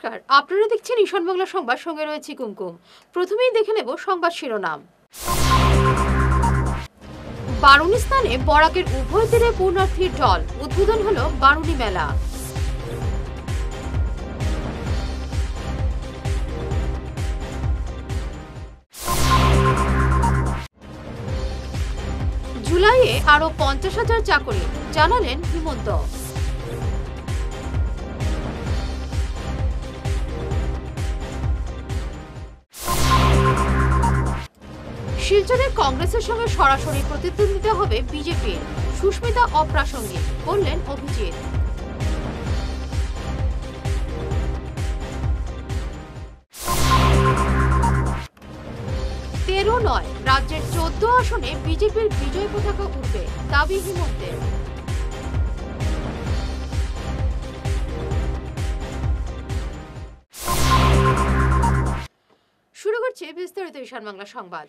নমস্কার, আপনারা দেখছেন ঈশান বাংলা সংবাদ, সঙ্গে রয়েছে কুমকুম। প্রথমেই দেখে নেব সংবাদ শিরোনাম। বারুণী স্থানে বরাকের উভয় তীরে পুণ্যার্থীর ঢল, উদ্বোধন হলো বারুণী মেলা। জুলাইয়ে আরো 50,000 চাকরি, জানালেন হিমন্ত। শিলচরে কংগ্রেসের সঙ্গে সরাসরি প্রতিদ্বন্দ্বিতা হবে বিজেপির, সুস্মিতা অপ্রাসঙ্গিক, বললেন অভিজিৎ। তেরো নয়, রাজ্যের 14 আসনে বিজেপির বিজয় পতাকা উঠবে, দাবি হিমন্তের। শুরু করছে বিস্তারিত ঈশান বাংলা সংবাদ।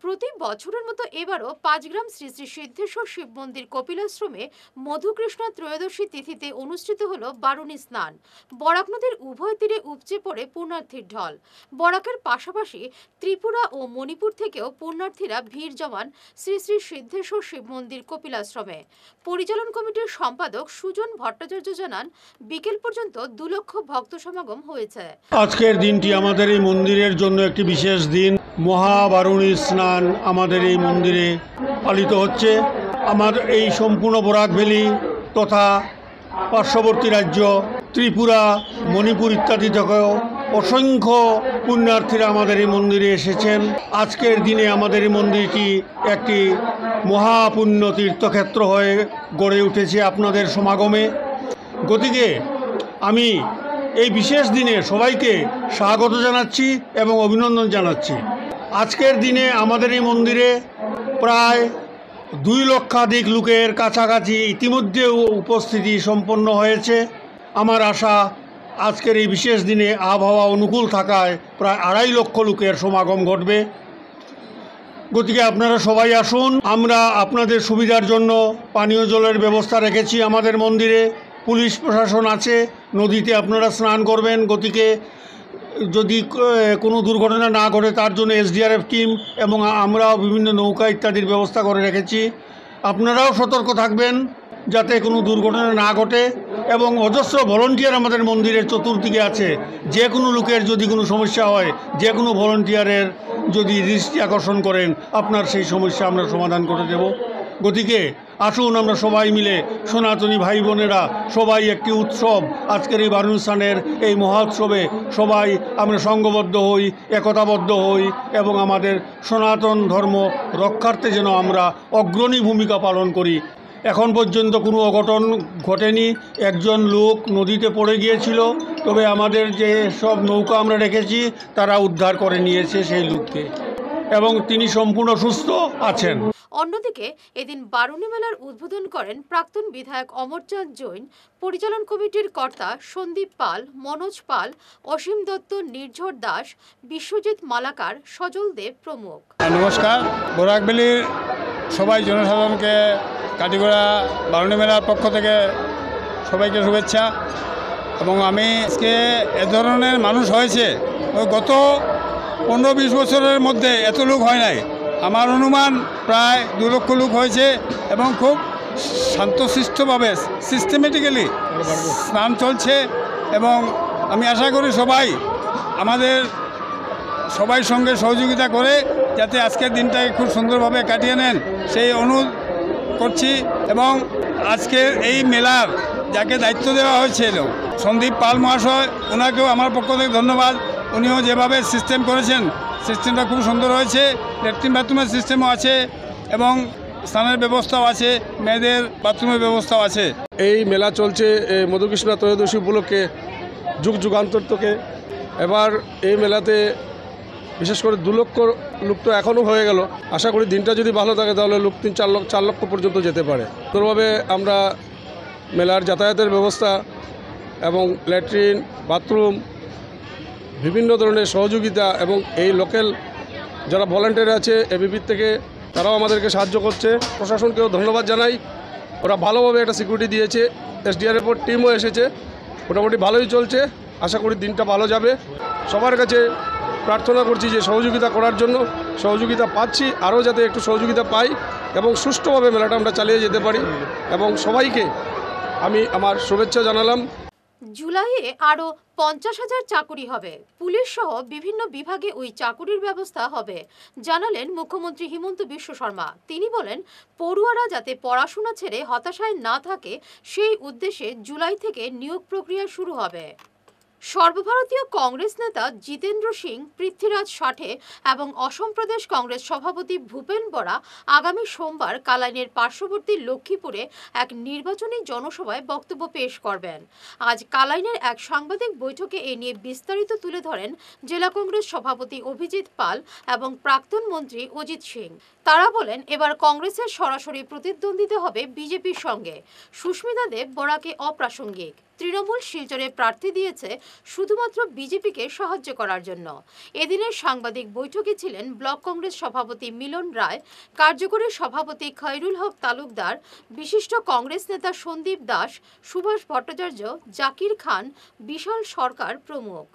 প্রতি বছরের মতো এবারও 5 গ্রাম শ্রী শ্রী সিদ্ধেশ্বর শিব মন্দির কপিলাশ্রমে মধুকৃষ্ণা ত্রয়োদশী তিথিতে অনুষ্ঠিত হলো বারুণী স্নান। বরাক নদীর উভয় তীরে উপচে পড়ে পুণ্যার্থীর ঢল। বরাকের পাশাপাশি ত্রিপুরা ও মণিপুর থেকেও পুণ্যার্থীরা ভিড় জমান শ্রী শ্রী সিদ্ধেশ্বর শিব মন্দির কপিলাশ্রমে। পরিচালন কমিটির সম্পাদক সুজন ভট্টাচার্য জানান, বিকেল পর্যন্ত 2 লক্ষ ভক্ত সমাগম হয়েছে। আজকের দিনটি আমাদের এই মন্দিরের জন্য একটি বিশেষ দিন। মহাবারুণী স্নান আমাদের এই মন্দিরে পালিত হচ্ছে। আমার এই সম্পূর্ণ বরাক ভ্যালি তথা পার্শ্ববর্তী রাজ্য ত্রিপুরা, মণিপুর ইত্যাদি থেকেও অসংখ্য পুণ্যার্থীরা আমাদের এই মন্দিরে এসেছেন। আজকের দিনে আমাদের এই মন্দিরটি একটি মহাপুণ্য তীর্থক্ষেত্র হয়ে গড়ে উঠেছে আপনাদের সমাগমে। গতিকে আমি এই বিশেষ দিনে সবাইকে স্বাগত জানাচ্ছি এবং অভিনন্দন জানাচ্ছি। আজকের দিনে আমাদের এই মন্দিরে প্রায় 2 লক্ষাধিক লোকের কাছাকাছি ইতিমধ্যে উপস্থিতি সম্পন্ন হয়েছে। আমার আশা আজকের এই বিশেষ দিনে আবহাওয়া অনুকূল থাকায় প্রায় 2.5 লক্ষ লোকের সমাগম ঘটবে। গতিকে আপনারা সবাই আসুন। আমরা আপনাদের সুবিধার জন্য পানীয় জলের ব্যবস্থা রেখেছি আমাদের মন্দিরে। পুলিশ প্রশাসন আছে, নদীতে আপনারা স্নান করবেন। গতিকে যদি কোনো দুর্ঘটনা না ঘটে তার জন্য SDRF টিম এবং আমরাও বিভিন্ন নৌকা ইত্যাদির ব্যবস্থা করে রেখেছি। আপনারাও সতর্ক থাকবেন যাতে কোনো দুর্ঘটনা না ঘটে। এবং অজস্র ভলান্টিয়ার আমাদের মন্দিরের চতুর্দিকে আছে। যে কোনো লোকের যদি কোনো সমস্যা হয়, যে কোনো ভলান্টিয়ারের যদি দৃষ্টি আকর্ষণ করেন, আপনার সেই সমস্যা আমরা সমাধান করে দেব। গতিকে আসুন আমরা সবাই মিলে, সনাতনী ভাই বোনেরা সবাই একটি উৎসব, আজকের এই বারুণী স্নানের এই মহোৎসবে সবাই আমরা সংঘবদ্ধ হই, একতাবদ্ধ হই এবং আমাদের সনাতন ধর্ম রক্ষার্থে যেন আমরা অগ্রণী ভূমিকা পালন করি। এখন পর্যন্ত কোনো অঘটন ঘটেনি। একজন লোক নদীতে পড়ে গিয়েছিল, তবে আমাদের যে সব নৌকা আমরা রেখেছি তারা উদ্ধার করে নিয়েছে সেই লোককে এবং তিনি সম্পূর্ণ সুস্থ আছেন। অন্যদিকে এদিন বারুণী মেলার উদ্বোধন করেন প্রাক্তন বিধায়ক অমরচাঁদ জৈন, পরিচালন কমিটির কর্তা সন্দীপ পাল, মনোজ পাল, অসীম দত্ত, নির্ঝর দাস, বিশ্বজিৎ মালাকার, সজল দেব প্রমুখ। নমস্কার। বরাক ভ্যালির সবাই জনসাধারণকে কাটিগড়া বারুণী মেলার পক্ষ থেকে সবাইকে শুভেচ্ছা। এবং আমি আজকে এ ধরনের মানুষ হয়েছে ওই গত 15-20 বছরের মধ্যে এত লোক হয় নাই। আমার অনুমান প্রায় 2 লক্ষ লোক হয়েছে এবং খুব শান্তশিষ্টভাবে সিস্টেমেটিক্যালি স্নান চলছে। এবং আমি আশা করি সবাই আমাদের সবাই সঙ্গে সহযোগিতা করে যাতে আজকের দিনটাকে খুব সুন্দরভাবে কাটিয়ে নেন সেই অনুরোধ করছি। এবং আজকের এই মেলার যাকে দায়িত্ব দেওয়া হয়েছিল সন্দীপ পাল মহাশয়, ওনাকেও আমার পক্ষ থেকে ধন্যবাদ। উনিও যেভাবে সিস্টেম করেছেন সিস্টেমটা খুব সুন্দর হয়েছে। ল্যাট্রিন বাথরুমের সিস্টেমও আছে এবং স্নানের ব্যবস্থাও আছে, মেয়েদের বাথরুমের ব্যবস্থাও আছে। এই মেলা চলছে মধুকৃষ্ণা ত্রয়োদশী উপলক্ষে যুগ যুগান্তর থেকে। এবার এই মেলাতে বিশেষ করে 2 লক্ষ লোক তো এখনও হয়ে গেল। আশা করি দিনটা যদি ভালো থাকে তাহলে লোক 3-4 লক্ষ পর্যন্ত যেতে পারে। সুন্দরভাবে আমরা মেলার যাতায়াতের ব্যবস্থা এবং ল্যাট্রিন বাথরুম বিভিন্ন ধরনের সহযোগিতা এবং এই লোকাল যারা ভলান্টিয়ার আছে এবিপির থেকে তারাও আমাদেরকে সাহায্য করছে। প্রশাসনকেও ধন্যবাদ জানাই, ওরা ভালোভাবে একটা সিকিউরিটি দিয়েছে। SDRF টিমও এসেছে, মোটামুটি ভালোই চলছে। আশা করি দিনটা ভালো যাবে। সবার কাছে প্রার্থনা করছি যে সহযোগিতা করার জন্য, সহযোগিতা পাচ্ছি, আরও যাতে একটু সহযোগিতা পাই এবং সুষ্ঠুভাবে মেলাটা আমরা চালিয়ে যেতে পারি এবং সবাইকে আমি আমার শুভেচ্ছা জানালাম। জুলাইয়ে আরও 50,000 চাকুরি হবে। পুলিশ সহ বিভিন্ন বিভাগে ওই চাকুরির ব্যবস্থা হবে জানালেন মুখ্যমন্ত্রী হিমন্ত বিশ্ব শর্মা। তিনি বলেন, পড়ুয়ারা যাতে পড়াশোনা ছেড়ে হতাশায় না থাকে সেই উদ্দেশ্যে জুলাই থেকে নিয়োগ প্রক্রিয়া শুরু হবে। সর্বভারতীয় কংগ্রেস নেতা জিতেন্দ্র সিং, পৃথ্বীরাজ ষাঠে এবং অসম প্রদেশ কংগ্রেস সভাপতি ভূপেন বরা আগামী সোমবার কালাইনের পার্শ্ববর্তী লক্ষ্মীপুরে এক নির্বাচনী জনসভায় বক্তব্য পেশ করবেন। আজ কালাইনের এক সাংবাদিক বৈঠকে এ নিয়ে বিস্তারিত তুলে ধরেন জেলা কংগ্রেস সভাপতি অভিজিৎ পাল এবং প্রাক্তন মন্ত্রী অজিত সিং। তারা বলেন, এবার কংগ্রেসের সরাসরি প্রতিদ্বন্দ্বিতা হবে বিজেপির সঙ্গে। সুস্মিতা দেব বরাকে অপ্রাসঙ্গিক। তৃণমূল শিলচরে প্রার্থী দিয়েছে শুধুমাত্র বিজেপিকে সাহায্য করার জন্য। এদিনের সাংবাদিক বৈঠকে ছিলেন ব্লক কংগ্রেস সভাপতি মিলন রায়, কার্যকরী সভাপতি খৈরুল হক তালুকদার, বিশিষ্ট কংগ্রেস নেতা সন্দীপ দাস, সুভাষ ভট্টাচার্য, জাকির খান, বিশাল সরকার প্রমুখ।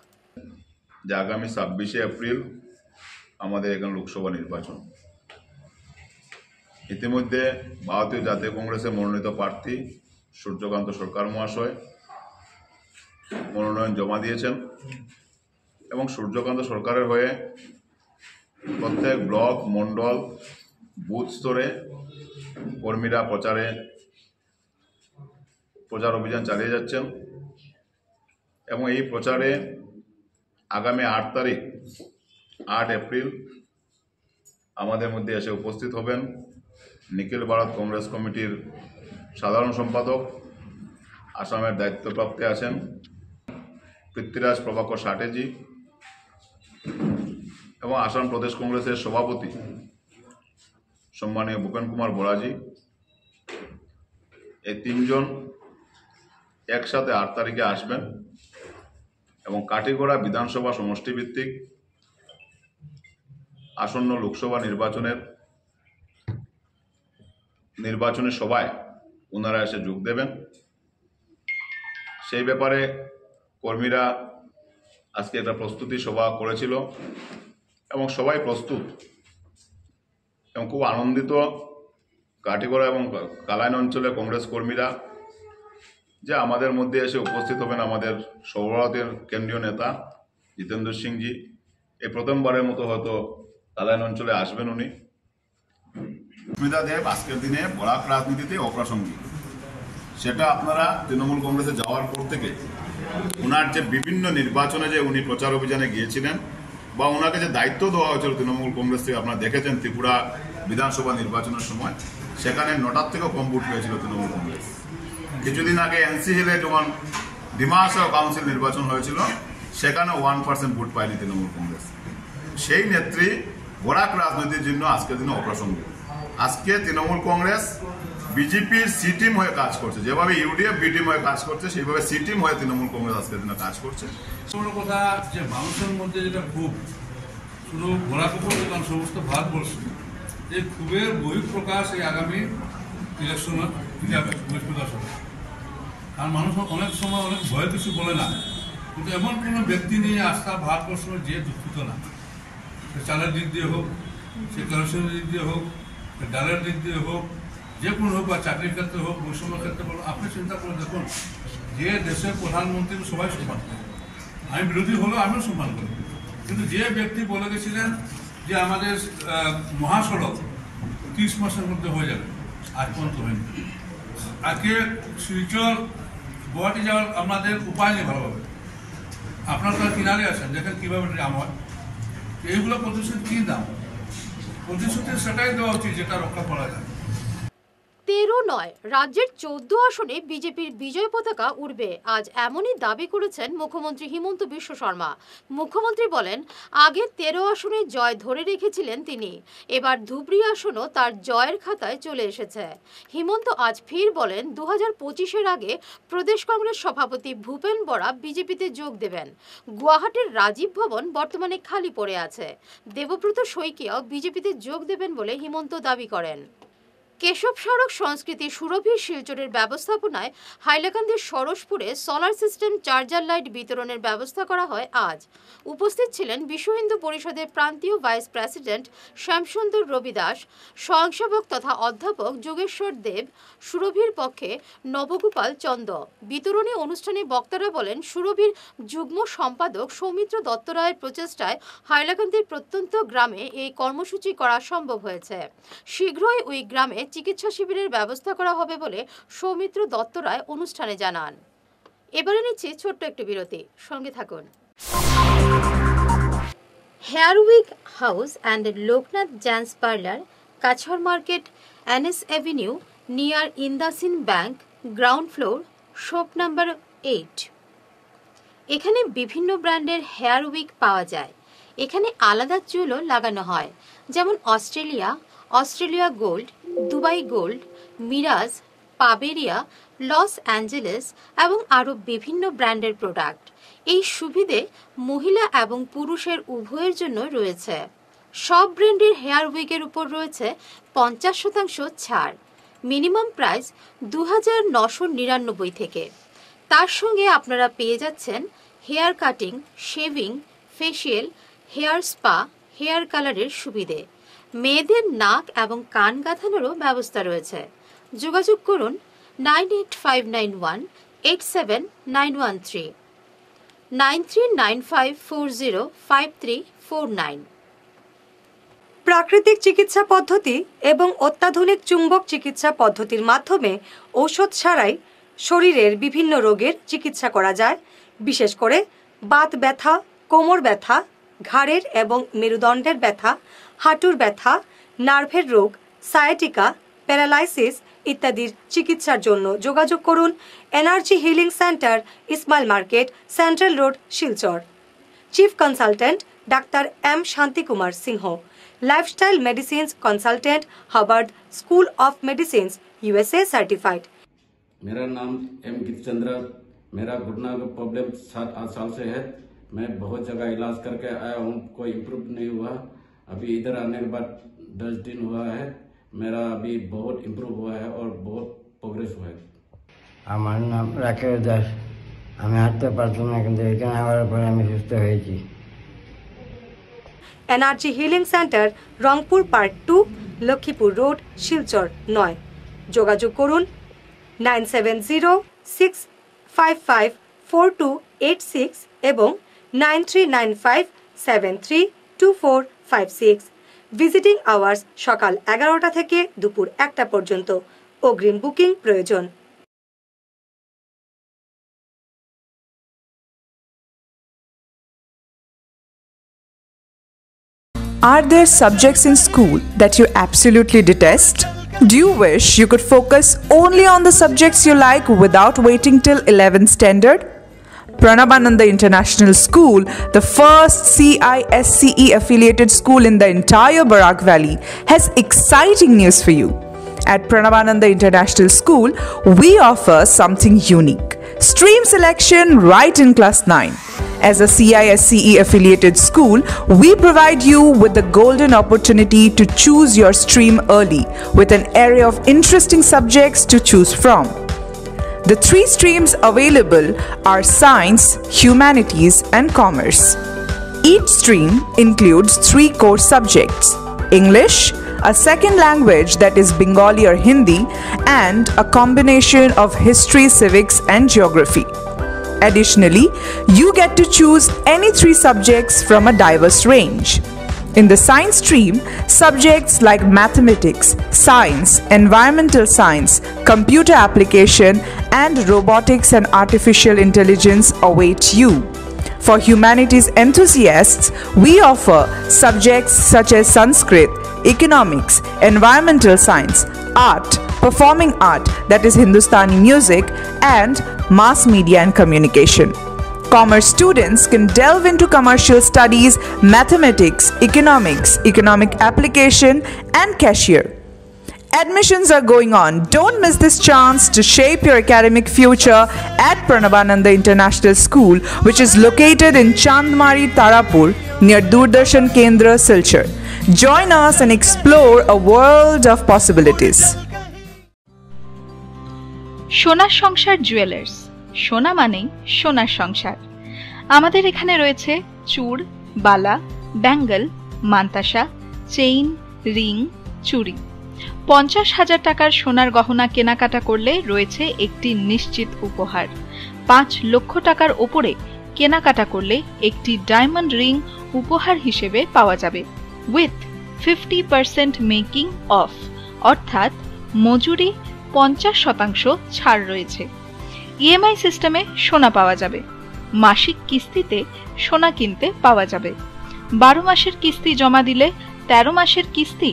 যে আগামী 26শে এপ্রিল আমাদের এখানে লোকসভা নির্বাচন। ইতিমধ্যে ভারতীয় জাতীয় কংগ্রেসের মনোনীত প্রার্থী সূর্যকান্ত সরকার মহাশয় মনোনয়ন জমা দিয়েছেন এবং সূর্যকান্ত সরকারের হয়ে প্রত্যেক ব্লক, মণ্ডল, বুথ স্তরে কর্মীরা প্রচার অভিযান চালিয়ে যাচ্ছেন এবং এই প্রচারে আগামী 8 এপ্রিল আমাদের মধ্যে এসে উপস্থিত হবেন নিখিল ভারত কংগ্রেস কমিটির সাধারণ সম্পাদক, আসামের দায়িত্বপ্রাপ্তে আছেন পৃথ্বীরাজ প্রভাকর ষাটেজি এবং আসাম প্রদেশ কংগ্রেসের সভাপতি সম্মানীয় ভূপেন কুমার বরাজি। এই তিনজন একসাথে 8 তারিখে আসবেন এবং কাটিগড়া বিধানসভা সমষ্টিভিত্তিক আসন্ন লোকসভা নির্বাচনের সভায় ওনারা এসে যোগ দেবেন। সেই ব্যাপারে কর্মীরা আজকে একটা প্রস্তুতি সভা করেছিল এবং সবাই প্রস্তুত এবং খুব আনন্দিত কাটিগড়া এবং কালাইন অঞ্চলে কংগ্রেস কর্মীরা যে আমাদের মধ্যে এসে উপস্থিত হবেন আমাদের সর্বভারতীয় কেন্দ্রীয় নেতা জিতেন্দ্র সিংজি। এই প্রথমবারের মতো হয়তো কালাইন অঞ্চলে আসবেন উনি। সুস্মিতা দেব আজকের দিনে বরাক রাজনীতিতে অপ্রাসঙ্গিক, সেটা আপনারা তৃণমূল কংগ্রেসে যাওয়ার পর থেকে ওনার যে বিভিন্ন নির্বাচনে যে উনি প্রচার অভিযানে গিয়েছিলেন বা ওনাকে যে দায়িত্ব দেওয়া হয়েছিল তৃণমূল কংগ্রেস থেকে, আপনারা দেখেছেন ত্রিপুরা বিধানসভা নির্বাচনের সময় সেখানে 9টার থেকেও কম ভোট পেয়েছিল তৃণমূল কংগ্রেস। কিছুদিন আগে এনসি হিলে যখন ডিমাহাসাও কাউন্সিল নির্বাচন হয়েছিল সেখানে 1% ভোট পায়নি তৃণমূল কংগ্রেস। সেই নেত্রী বরাক রাজনীতির জন্য আজকের দিনে অপ্রাসঙ্গিক। আজকে তৃণমূল কংগ্রেস বিজেপির সি টিম হয়ে কাজ করছে, যেভাবে ইউডিএফ বি টিম হয়ে কাজ করছে সেইভাবে সি টিম হয়ে তৃণমূল কংগ্রেস আজকের দিনে কাজ করছে। কথা যে মানুষের মধ্যে যেটা ক্ষোভ, শুধু বরাক উপত্যকা সমস্ত ভারতবর্ষ, এই ক্ষোভের বহিঃপ্রকাশ এই আগামী ইলেকশনের যাবে বৃহস্পতিবার সময়। কারণ মানুষ অনেক সময় অনেক ভয় কিছু বলে না, কিন্তু এমন কোনো ব্যক্তি নিয়ে আস্থা ভারতবর্ষের যে দুঃখিত না, সে চালের দিক দিয়ে হোক, সে কেরোসিনের দিক দিয়ে হোক, সে ডালের দিক দিয়ে হোক, যে কোনো হোক, বা চাকরির ক্ষেত্রে হোক, বৈষম্যের ক্ষেত্রে বলুন। আপনি চিন্তা করে দেখুন, যে দেশের প্রধানমন্ত্রী সবাই সম্মান করে, আমি বিরোধী হলেও আমিও সম্মান করি, কিন্তু যে ব্যক্তি বলে গেছিলেন যে আমাদের মহাসড়ক 30 মাসের মধ্যে হয়ে যাবে, আজ পর্যন্ত হয়নি। আজকে শিলচর গুয়াহাটি যাওয়ার আমাদের উপায় নেই ভালোভাবে। আপনার তার কিনারে আছেন, দেখেন কীভাবে দাম হয়। এইগুলো প্রতিশ্রুতি কী দাম? প্রতিশ্রুতি সেটাই দেওয়া উচিত যেটা রক্ষা করা যায়। 13 নয়, রাজ্যের 14 আসনে বিজেপির বিজয় পতাকা উড়বে, আজ এমনই দাবি করেছেন মুখ্যমন্ত্রী হিমন্ত বিশ্ব শর্মা। মুখ্যমন্ত্রী বলেন, আগে 13 আসনে জয় ধরে রেখেছিলেন তিনি, এবার ধুবড়ী আসনও তার জয়ের খাতায় চলে এসেছে। হিমন্ত আজ ফির বলেন, 2025-এর আগে প্রদেশ কংগ্রেস সভাপতি ভূপেন বরা বিজেপিতে যোগ দেবেন। গুয়াহাটির রাজীব ভবন বর্তমানে খালি পড়ে আছে। দেবব্রত শইকিয়াও বিজেপিতে যোগ দেবেন বলে হিমন্ত দাবি করেন। কেশব স্মারক সংস্কৃতি সুরভির শিলচরের ব্যবস্থাপনায় হাইলাকান্দির সরসপুরে সোলার সিস্টেম চার্জার লাইট বিতরণের ব্যবস্থা করা হয় আজ। উপস্থিত ছিলেন বিশ্ব হিন্দু পরিষদের প্রান্তীয় ভাইস প্রেসিডেন্ট শ্যামসুন্দর রবি দাস, স্বয়ংসেবক তথা অধ্যাপক যোগেশ্বর দেব, সুরভির পক্ষে নবগোপাল চন্দ। বিতরণী অনুষ্ঠানে বক্তারা বলেন, সুরভির যুগ্ম সম্পাদক সৌমিত্র দত্ত রায়ের প্রচেষ্টায় হাইলাকান্দির প্রত্যন্ত গ্রামে এই কর্মসূচি করা সম্ভব হয়েছে। শীঘ্রই ওই গ্রামে চিকিৎসা শিবিরের ব্যবস্থা করা হবে বলে সৌমিত্র দত্ত রায় অনুষ্ঠানে জানান। এবারে নিচ্ছি ছোট্ট একটি বিরতি, সঙ্গে থাকুন। Hair week house and Loknath gents parlour, Cachar market, NS avenue, near IndusInd bank, ground floor, shop number 8। এখানে বিভিন্ন ব্র্যান্ডের হেয়ার উইক পাওয়া যায়। এখানে আলাদা চুলও লাগানো হয়, যেমন অস্ট্রেলিয়া গোল্ড, দুবাই গোল্ড, মিরাজ, পাবেরিয়া, লস অ্যাঞ্জেলেস এবং আরও বিভিন্ন ব্র্যান্ডের প্রোডাক্ট। এই সুবিধে মহিলা এবং পুরুষের উভয়ের জন্য রয়েছে। সব ব্র্যান্ডের হেয়ার উইকের উপর রয়েছে 50% ছাড়। মিনিমাম প্রাইস 2999 থেকে। তার সঙ্গে আপনারা পেয়ে যাচ্ছেন hair cutting, shaving, facial, hair spa, হেয়ার কালারের সুবিধে। মেয়েদের নাক এবং কান গাঁথানোরও ব্যবস্থা রয়েছে। যোগাযোগ করুন 9859187913, 9395405349। প্রাকৃতিক চিকিৎসা পদ্ধতি এবং অত্যাধুনিক চুম্বক চিকিৎসা পদ্ধতির মাধ্যমে ঔষধ ছাড়াই শরীরের বিভিন্ন রোগের চিকিৎসা করা যায়। বিশেষ করে বাত ব্যথা, কোমর ব্যথা, ঘাড়ের এবং মেরুদণ্ডের ব্যথা, হাঁটুর ব্যথা, নার্ভের রোগ, সায়াটিকা, প্যারালাইসিস ইত্যাদির চিকিৎসার জন্য যোগাযোগ করুন energy healing centre, Ismail market, central road, Silchar. Chief consultant doctor M Shanti Kumar Singh, lifestyle medicines consultant, Harvard School of Medicines, USA certified. मेरा नाम एम गीतचंद्र। मेरा घुटना का प्रॉब्लम 7-8 साल से है। मैं बहुत जगह इलाज करके आया हूँ, कोई इम्प्रूव नहीं हुआ। अभी इधर आने के बाद 10 दिन हुआ है, मेरा अभी बहुत इम्प्रूव हुआ है और बहुत प्रोग्रेस हुआ है। আমার নাম রাকেশ দাস। আমি হাঁটতে পারতাম না, কিন্তু এখানে আসার পরে আমি সুস্থ হয়েছি। Energy healing centre, Rangpur park 2, Laxmipur road, Silchar 9। যোগাযোগ করুন 9706554286 এবং 9395732456। ভিজিটিং আওয়ার্স সকাল 11টা থেকে দুপুর 1টা পর্যন্ত। অগ্রিম বুকিং প্রয়োজন। Are there subjects in school that you absolutely detest? Do you wish you could focus only on the subjects you like without waiting till 11th standard? Pranabananda International School, the first CISCE affiliated school in the entire Barak Valley, has exciting news for you. At Pranabananda International School, we offer something unique: stream selection right in class 9. As a CISCE affiliated school, we provide you with the golden opportunity to choose your stream early with an array of interesting subjects to choose from. The 3 streams available are Science, Humanities and Commerce. Each stream includes 3 core subjects: English, a second language that is Bengali or Hindi, and a combination of history, civics and geography. Additionally, you get to choose any 3 subjects from a diverse range. In the science stream, subjects like mathematics, science, environmental science, computer application, and robotics and artificial intelligence await you. For humanities enthusiasts, we offer subjects such as Sanskrit, economics, environmental science, art, performing art that is Hindustani music, and mass media and communication. Commerce students can delve into commercial studies, mathematics, economics, economic application, and cashier. Admissions are going on. Don't miss this chance to shape your academic future at Pranabananda International School, which is located in Chandmari, Tarapur, near Doordarshan Kendra, Silchar. Join us and explore a world of possibilities. সোনার সংসার jewellers, সোনা মানেই সোনার সংসার। আমাদের এখানে রয়েছে চূড়, বালা, Bengal, mantasha, chain, ring, চুড়ি। 50,000 টাকার সোনার গহনা কেনাকাটা করলে রয়েছে একটি নিশ্চিত উপহার। 5 লক্ষ টাকার ওপরে কেনাকাটা করলে একটি ডায়মন্ড রিং উপহার হিসেবে পাওয়া যাবে উইথ 50% মেকিং অফ, অর্থাৎ মজুরি 50% ছাড় রয়েছে। ইএমআই সিস্টেমে সোনা পাওয়া যাবে। মাসিক কিস্তিতে সোনা কিনতে পাওয়া যাবে। 12 মাসের কিস্তি জমা দিলে 13 মাসের কিস্তি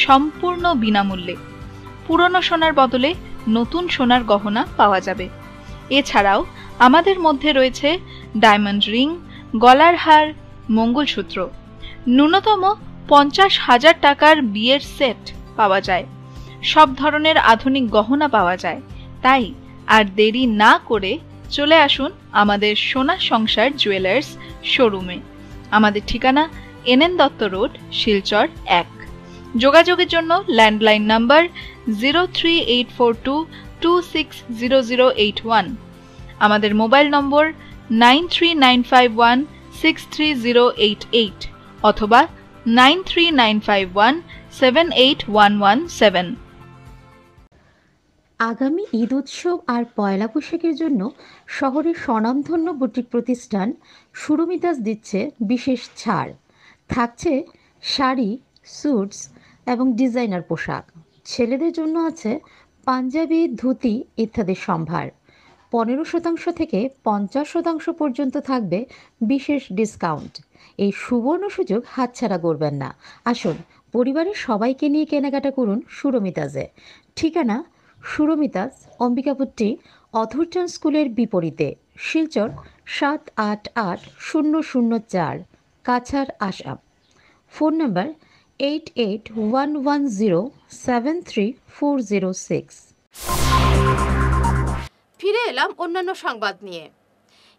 সম্পূর্ণ বিনামূল্যে। পুরনো সোনার বদলে নতুন সোনার গহনা পাওয়া যাবে। এছাড়াও আমাদের মধ্যে রয়েছে ডায়মন্ড রিং, গলার হার, মঙ্গলসূত্র। ন্যূনতম 50,000 টাকার বিয়ের সেট পাওয়া যায়। সব ধরনের আধুনিক গহনা পাওয়া যায়। তাই আর দেরি না করে চলে আসুন আমাদের সোনা সংসার জুয়েলার্স শোরুমে। আমাদের ঠিকানা NN দত্ত রোড, শিলচর 1। যোগাযোগের জন্য ল্যান্ডলাইন নাম্বার 03842260081, আমাদের মোবাইল নম্বর 9395163088 অথবা 9395178117। আগামী ঈদ উৎসব আর পয়লা বৈশাখের জন্য শহরের স্বনামধন্য বুটিক প্রতিষ্ঠান সুরমিতাস দিচ্ছে বিশেষ ছাড়। থাকছে শাড়ি, স্যুটস এবং ডিজাইনার পোশাক। ছেলেদের জন্য আছে পাঞ্জাবি, ধুতি ইত্যাদি সম্ভার। 15% থেকে 50% পর্যন্ত থাকবে বিশেষ ডিসকাউন্ট। এই সুবর্ণ সুযোগ হাতছাড়া করবেন না। আসুন পরিবারের সবাইকে নিয়ে কেনাকাটা করুন সুরমিতাসে। ঠিকানা সুরমিতাস, অম্বিকাপুরটি অথরচান স্কুলের বিপরীতে, শিলচর 788004, কাছাড়, আসাম। Phone number 8811073406। ফিরে এলাম অন্যান্য সংবাদ নিয়ে।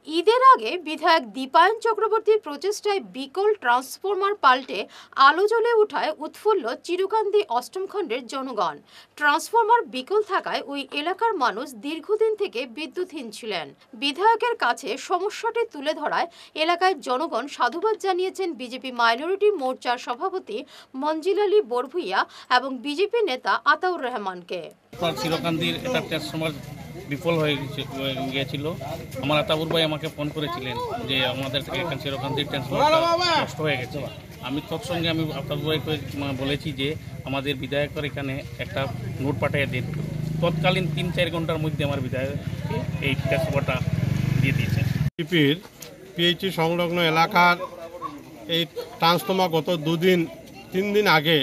ঈদের আগে বিধায়ক দীপায়ন চক্রবর্তীর প্রচেষ্টায় বিকল ট্রান্সফরমার পাল্টে আলো জ্বলে ওঠায় উৎফুল্ল চিরকান্দি অষ্টম খণ্ডের জনগণ। ট্রান্সফরমার বিকল থাকায় ওই এলাকার মানুষ দীর্ঘদিন থেকে বিদ্যুৎহীন ছিলেন। বিধায়কের কাছে সমস্যাটি তুলে ধরায় এলাকায় জনগণ সাধুবাদ জানিয়েছেন বিজেপি মাইনরিটি মোর্চার সভাপতি মঞ্জিল আলী বরভুইয়া এবং বিজেপি নেতা আতাউর রহমানকে। চিরকান্দির একটা ট্রান্সফরমার বিফল হয়ে গিয়েছিল। আমার আতাউর ভাই আমাকে ফোন করেছিলেন যে আমাদের এখানে চিরকান্দির ট্রান্সফরমারটা নষ্ট হয়ে গেছে। আমি তৎসঙ্গে আতাউর ভাইকে বলেছি যে আমাদের বিধায়কের এখানে একটা নোট পাঠিয়ে দিন। তৎকালীন 3-4 ঘন্টার মধ্যে আমার বিধায়ক এই ট্রান্সফরমারটা দিয়ে দিয়েছে। বিজেপির পিএইচি সংলগ্ন এলাকার এই ট্রান্সফরমার গত 2-3 দিন আগে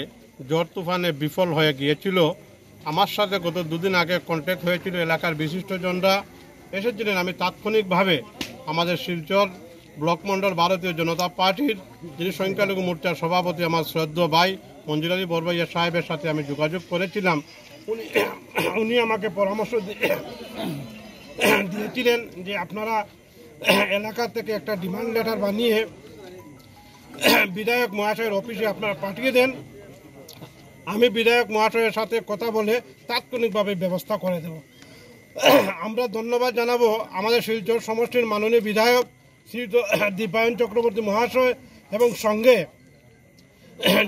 ঝড় তুফানে বিফল হয়ে গিয়েছিল। আমার সাথে গত 2 দিন আগে কন্ট্যাক্ট হয়েছিল, এলাকার বিশিষ্টজনরা এসেছিলেন। আমি তাৎক্ষণিকভাবে আমাদের শিলচর ব্লক মণ্ডল ভারতীয় জনতা পার্টির যিনি সংখ্যালঘু মোর্চার সভাপতি আমার শ্রদ্ধেয় ভাই মঞ্জিল আলী বরভুইয়া সাহেবের সাথে আমি যোগাযোগ করেছিলাম। উনি আমাকে পরামর্শ দিয়েছিলেন যে আপনারা এলাকা থেকে একটা ডিমান্ড লেটার বানিয়ে বিধায়ক মহাশয়ের অফিসে আপনারা পাঠিয়ে দেন। আমি বিধায়ক মহাশয়ের সাথে কথা বলে তাৎক্ষণিকভাবে ব্যবস্থা করে দেব। আমরা ধন্যবাদ জানাবো আমাদের শিলচর সমষ্টির মাননীয় বিধায়ক শ্রী দীপায়ন চক্রবর্তী মহাশয় এবং সঙ্গে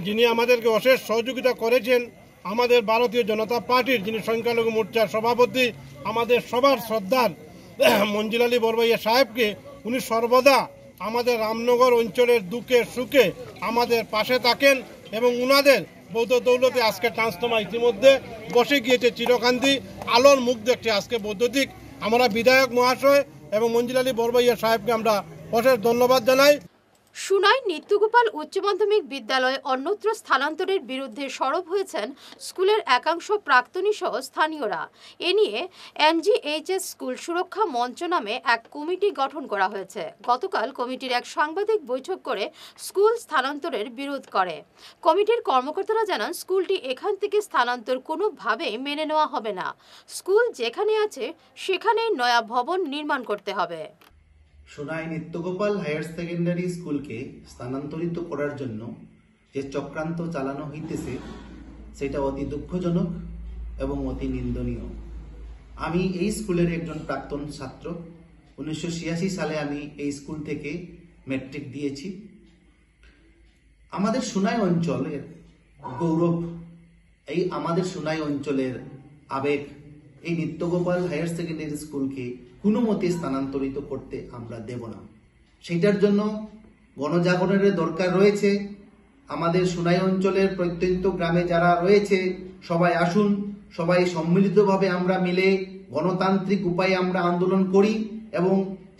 যিনি আমাদেরকে অশেষ সহযোগিতা করেছেন আমাদের ভারতীয় জনতা পার্টির যিনি সংখ্যালঘু মোর্চার সভাপতি আমাদের সবার শ্রদ্ধার মঞ্জিল আলী বরভুইয়া সাহেবকে। উনি সর্বদা আমাদের রামনগর অঞ্চলের দুঃখে সুখে আমাদের পাশে থাকেন এবং উনাদের বৌদ্ধ দৌলতে আজকে ট্রান্সফরমার ইতিমধ্যে বসে গিয়েছে। চিরকান্দি আলোর মুখ দেখছে আজকে বৈদ্যুতিক। আমরা বিধায়ক মহাশয় এবং মঞ্জিল আলী বরভুইয়া সাহেবকে আমরা অশেষ ধন্যবাদ জানাই। সুনাই নিত্যগোপাল উচ্চ মাধ্যমিক বিদ্যালয়ে অন্যত্র স্থানান্তরের বিরুদ্ধে সরব হয়েছেন স্কুলের একাংশ প্রাক্তনী সহ স্থানীয়রা। এ নিয়ে MGHS স্কুল সুরক্ষা মঞ্চ নামে এক কমিটি গঠন করা হয়েছে। গতকাল কমিটির এক সাংবাদিক বৈঠক করে স্কুল স্থানান্তরের বিরোধ করে। কমিটির কর্মকর্তারা জানান স্কুলটি এখান থেকে স্থানান্তর কোনোভাবেই মেনে নেওয়া হবে না। স্কুল যেখানে আছে সেখানেই নয়া ভবন নির্মাণ করতে হবে। সোনাই নিত্যগোপাল হায়ার সেকেন্ডারি স্কুলকে স্থানান্তরিত করার জন্য যে চক্রান্ত চালানো হইতেছে সেটা অতি দুঃখজনক এবং অতি নিন্দনীয়। আমি এই স্কুলের একজন প্রাক্তন ছাত্র। 1986 সালে আমি এই স্কুল থেকে ম্যাট্রিক দিয়েছি। আমাদের সোনাই অঞ্চলের গৌরব, এই আমাদের সোনাই অঞ্চলের আবেগ, এই নিত্যগোপাল হায়ার সেকেন্ডারি স্কুলকে কোনো মতে স্থানান্তরিত করতে আমরা দেব না। সেটার জন্য গণজাগরণের দরকার রয়েছে। আমাদের সোনাই অঞ্চলের প্রত্যন্ত গ্রামে যারা রয়েছে সবাই আসুন, সবাই সম্মিলিতভাবে আমরা মিলে গণতান্ত্রিক উপায়ে আমরা আন্দোলন করি এবং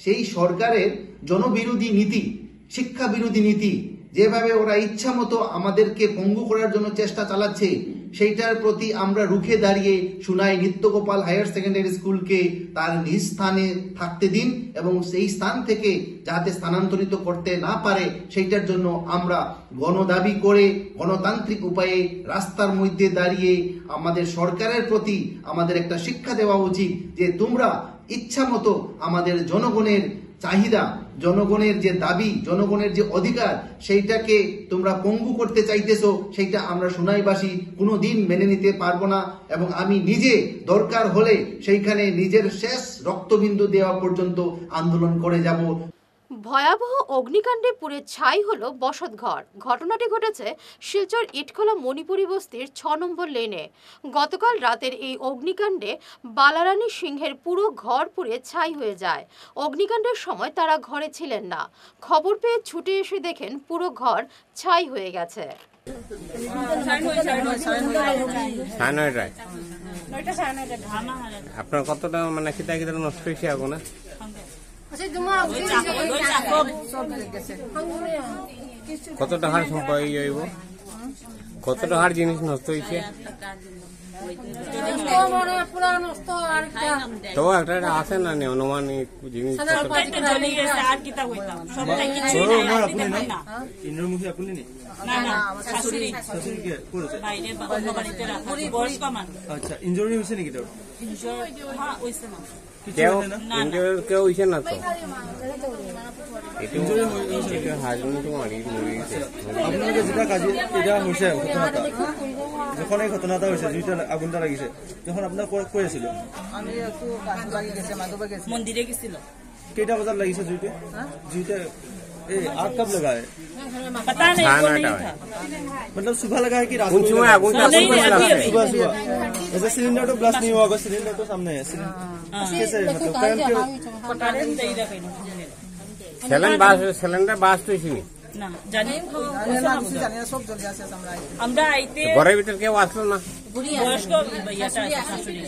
সেই সরকারের জনবিরোধী নীতি, শিক্ষা বিরোধী নীতি, যেভাবে ওরা ইচ্ছা মতো আমাদেরকে পঙ্গু করার জন্য চেষ্টা চালাচ্ছে, সেইটার প্রতি আমরা রুখে দাঁড়িয়ে সোনাই নিত্যগোপাল হায়ার সেকেন্ডারি স্কুলকে তার নিজ স্থানে থাকতে দিন এবং সেই স্থান থেকে যাতে স্থানান্তরিত করতে না পারে সেইটার জন্য আমরা গণদাবি করে গণতান্ত্রিক উপায়ে রাস্তার মধ্যে দাঁড়িয়ে আমাদের সরকারের প্রতি আমাদের একটা শিক্ষা দেওয়া উচিত যে তোমরা ইচ্ছা মতো আমাদের জনগণের চাহিদা, জনগণের যে দাবি, জনগণের যে অধিকার, সেইটাকে তোমরা পঙ্গু করতে চাইতেছো, সেইটা আমরা সোনাইবাসী কোনোদিন মেনে নিতে পারবো না এবং আমি নিজে দরকার হলে সেইখানে নিজের শেষ রক্তবিন্দু দেওয়া পর্যন্ত আন্দোলন করে যাব। ভয়াবহ অগ্নিকাণ্ডে পুড়ে ছাই হলো বসতঘর। ঘটনাটি ঘটেছে শিলচর ইটখোলা মণিপুরি বস্তির 6 নম্বর লেনে। গতকাল রাতের এই অগ্নিকাণ্ডে বালারানী সিংহের পুরো ঘর পুড়ে ছাই হয়ে যায়। অগ্নিকাণ্ডের সময় তারা ঘরে ছিলেন না। খবর পেয়ে ছুটে এসে দেখেন পুরো ঘর ছাই হয়ে গেছে। আপনার কতটা মানে কিতা কিতা নষ্ট হয়েছে আগুনে? কত টাকার সম্পদ হইব? কত টাকার জিনিস নষ্ট হয়েছে? তো একটা আছে না অনুমানিক জিনিস? আচ্ছা, ইনজুরি হয়েছে নাকি? তোর কেউ হয়েছে না তো? আপনাদের যেটা কাজে এটা হয়েছে ঘটনাটা, যখন এই ঘটনাটা হয়েছে, জুইটা আগুনটা লাগিছে, যখন আপনার করেছিল মন্দিরে গেছিল, কেইটা বাজার লাগিছে জুইটা? জুইটা आग कब लगा है? पता नहीं, वो नहीं था। मतलब सुबह लगा है कि रात को? सुबह सुबह ऐसे सिलेंडर तो ब्लास्ट नहीं हुआ होगा, सिलेंडर तो सामने है। कैसे मतलब सिलेंडर बास्ट হইছে না জানি আমরা আইতে ঘরের ভিতর কেউ আসলো না? বয়স্ক ভাইয়াটা শাশুড়ি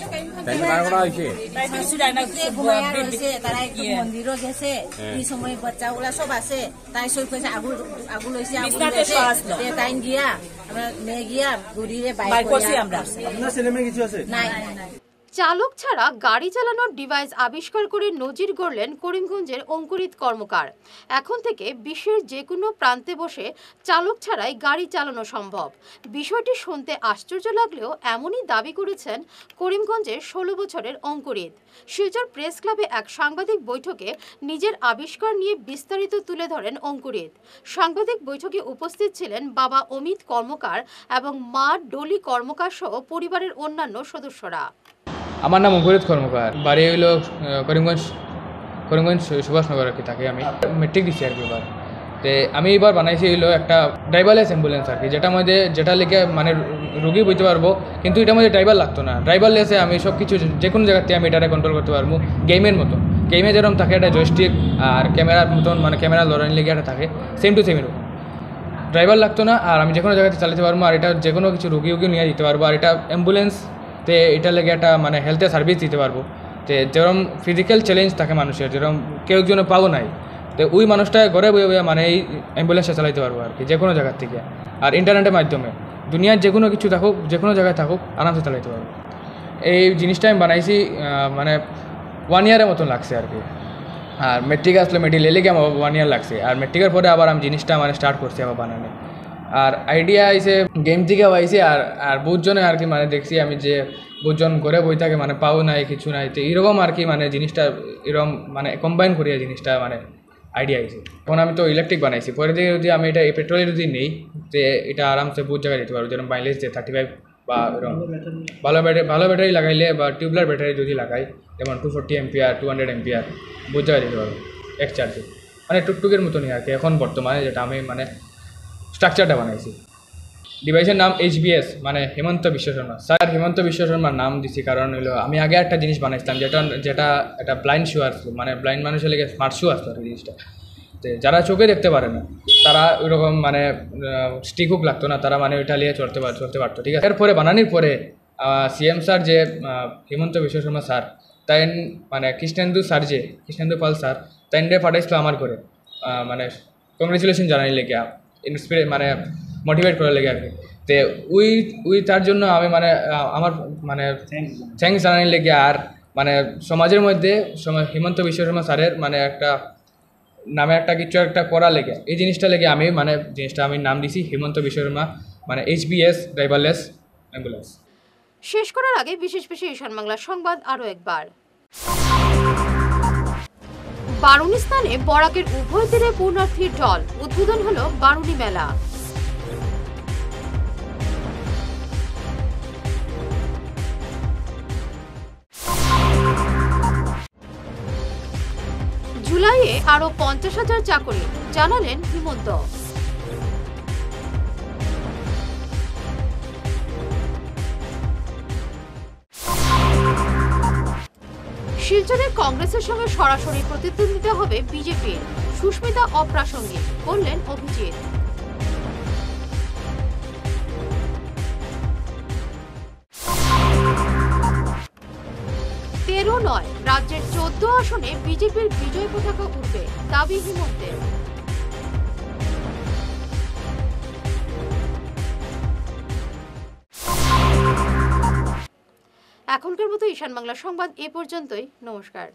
তাই বারবার হইছে, তাই শাশুড়ি না তারা একটু মন্দিরও গেছে, এই সময় বাচ্চাগুলা সব আছে, তাই সব কইছে আগুন হইছে, তাই গিয়া আমরা মেয়ে গিয়া দড়িরে বাইক করছি। আমরা আপনার ছেলে মেয়ে কিছু আছে? নাই। চালক ছাড়া গাড়ি চালানোর ডিভাইস আবিষ্কার করে নজির গড়লেন করিমগঞ্জের অঙ্কুরিত কর্মকার। এখন থেকে বিশ্বের যে কোনো প্রান্তে বসে চালক ছাড়াই গাড়ি চালানো সম্ভব। বিষয়টি শুনতে আশ্চর্য লাগলেও এমনই দাবি করেছেন করিমগঞ্জের 16 বছরের অঙ্কুরিত। শিলচর প্রেস ক্লাবে এক সাংবাদিক বৈঠকে নিজের আবিষ্কার নিয়ে বিস্তারিত তুলে ধরেন অঙ্কুরিত। সাংবাদিক বৈঠকে উপস্থিত ছিলেন বাবা অমিত কর্মকার এবং মা ডলি কর্মকার সহ পরিবারের অন্যান্য সদস্যরা। আমার নাম অঙ্কুরিত কর্মকার, বাড়ি হইল করিমগঞ্জ সুভাষনগর আর কি থাকে। আমি মেট্রিক দিচ্ছি আর কি এবার। তো আমি এবার বানাইছি হইলো একটা ড্রাইভারলেস অ্যাম্বুলেন্স আর কি, যেটা লিখে মানে রুগী বইতে পারবো, কিন্তু এটার মধ্যে ড্রাইভার লাগতো না। ড্রাইভারলেসে আমি সব কিছু যে কোনো জায়গাতে আমি এটারে কন্ট্রোল করতে পারবো, গেমের মতো। গেমে যেরকম থাকে একটা জয়স্টিক আর ক্যামেরার মতন, মানে ক্যামেরা লড়াই লেগে একটা থাকে, সেম টু সেম এরকম। ড্রাইভার লাগতো না, আর আমি যে কোনো জায়গাতে চালাতে পারবো, আর এটা যে কোনো কিছু রুগী নিয়ে দিতে পারবো। আর এটা অ্যাম্বুলেন্স তে এটা লেগে একটা মানে হেলথে সার্ভিস দিতে পারবো। যে যেরকম ফিজিক্যাল চ্যালেঞ্জ থাকে মানুষের, যেরকম কেউ একজনে পাবো নাই, তো ওই মানুষটা ঘরে বয়ে বয়ে মানে এই অ্যাম্বুলেন্সটা চালাইতে পারবো আর কি, যে কোনো জায়গার থেকে। আর ইন্টারনেটের মাধ্যমে দুনিয়ার যে কোনো কিছু থাকুক, যে কোনো জায়গায় থাকুক, আরামসে চালাইতে পারবো। এই জিনিসটা আমি বানাইছি মানে 1 ইয়ারের মতন লাগছে আর কি। আর মেট্রিক আসলে মেডিকেল এলে আমার 1 ইয়ার লাগছে। আর মেট্রিকের পরে আবার আমি জিনিসটা মানে স্টার্ট করছি আবার বানানো। আর আইডিয়া আইসে গেম থেকেও আইসে, আর বহুতজনে আর কি মানে দেখছি আমি যে বহুতজন ঘরে বই থাকে, মানে পাও নাই কিছু নাই, তো এরকম আর কি মানে জিনিসটা এরকম মানে কম্বাইন করিয়া জিনিসটা মানে আইডিয়া আইসে। এখন আমি তো ইলেকট্রিক বানাইছি, পরে দিয়ে যদি আমি এটা পেট্রোলের যদি নেই, তো এটা আরামসে বহুত জায়গায় যেতে পারবো। যেরকম মাইলেজ দিয়ে বা ভালো ব্যাটারি লাগাইলে বা টিউবলার ব্যাটারি যদি লাগাই যেমন 240 এম্পিয়ার 200 এম্পিয়ার বুঝ জায়গায় দিতে পারবো এক চার্জে, মানে টুকটুকের মতনই আর কি এখন বর্তমানে যেটা আমি মানে স্ট্রাকচারটা বানাইছি। ডিভাইসের নাম HBS, মানে হেমন্ত বিশ্ব শর্মা। স্যার হেমন্ত বিশ্ব শর্মার নাম দিছি কারণ হলো আমি আগে একটা জিনিস বানাইছিলাম যেটা একটা ব্লাইন্ড শু আসলো, মানে ব্লাইন্ড মানুষের লেগে স্মার্ট শু আসলো আর কি জিনিসটা। তো যারা চোখে দেখতে পারে না তারা ওইরকম মানে স্টিক হুক লাগতো না, তারা মানে ওইটা নিয়ে চলতে পারতো, ঠিক আছে। এরপরে বানানোর পরে CM স্যার যে হেমন্ত বিশ্ব শর্মা স্যার তাই মানে কৃষ্ণেন্দু পাল স্যার তাইনরে পাঠাইছিল আমার করে, মানে কংগ্রেচুলেশন জানাই লেগে ইন্সপিরে মানে মোটিভেট করার লেগে আর কি। তো ওই তার জন্য আমি মানে আমার মানে থ্যাঙ্কস জানাই লেগে আর মানে সমাজের মধ্যে হেমন্ত বিশ্ব শর্মা স্যারের মানে একটা নামে একটা কিছু একটা করা লেগে এই জিনিসটা লেগে আমি মানে জিনিসটা আমি নাম দিছি হেমন্ত বিশ্ব শর্মা, মানে HBS ড্রাইভারলেস অ্যাম্বুলেন্স। শেষ করার আগে বিশেষ ঈশান বাংলা সংবাদ আরও একবার। বারুণী স্থানে বরাকের উভয় তীরে পূর্ণার্থীর ঢল, উদ্বোধন হলো বারুণী মেলা। জুলাইয়ে আরো 50,000 চাকরি, জানালেন হিমন্ত। শিলচরে কংগ্রেসের সঙ্গে সরাসরি প্রতিদ্বন্দ্বিতা হবে বিজেপির, সুস্মিতা অপ্রাসঙ্গিক বললেন অভিজিৎ। 13 নয়, রাজ্যের 14 আসনে বিজেপির বিজয় পতাকা উঠবে, দাবি হিমন্তের। এখনকার মতো ঈশান বাংলা সংবাদ এ পর্যন্তই। নমস্কার।